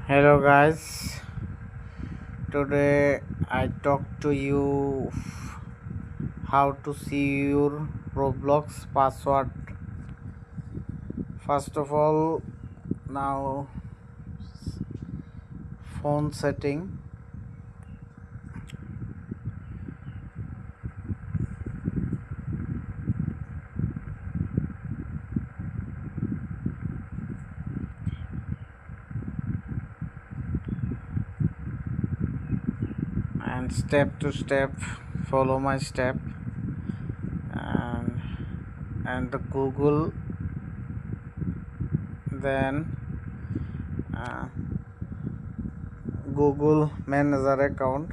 Hello guys, today I talk to you how to see your Roblox password. First of all, now phone setting and step to step follow my step and the Google, then uh, Google manager account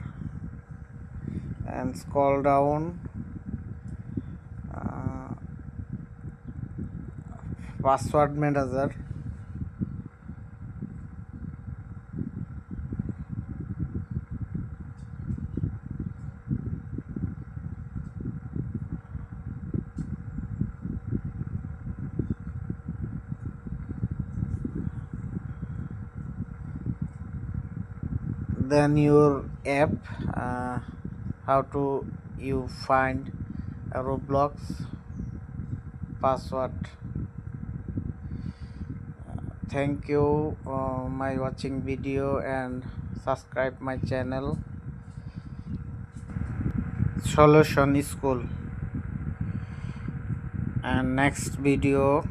and scroll down, uh, password manager, then your app, how to you find a Roblox password. Thank you my watching video and subscribe my channel Solution School, and next video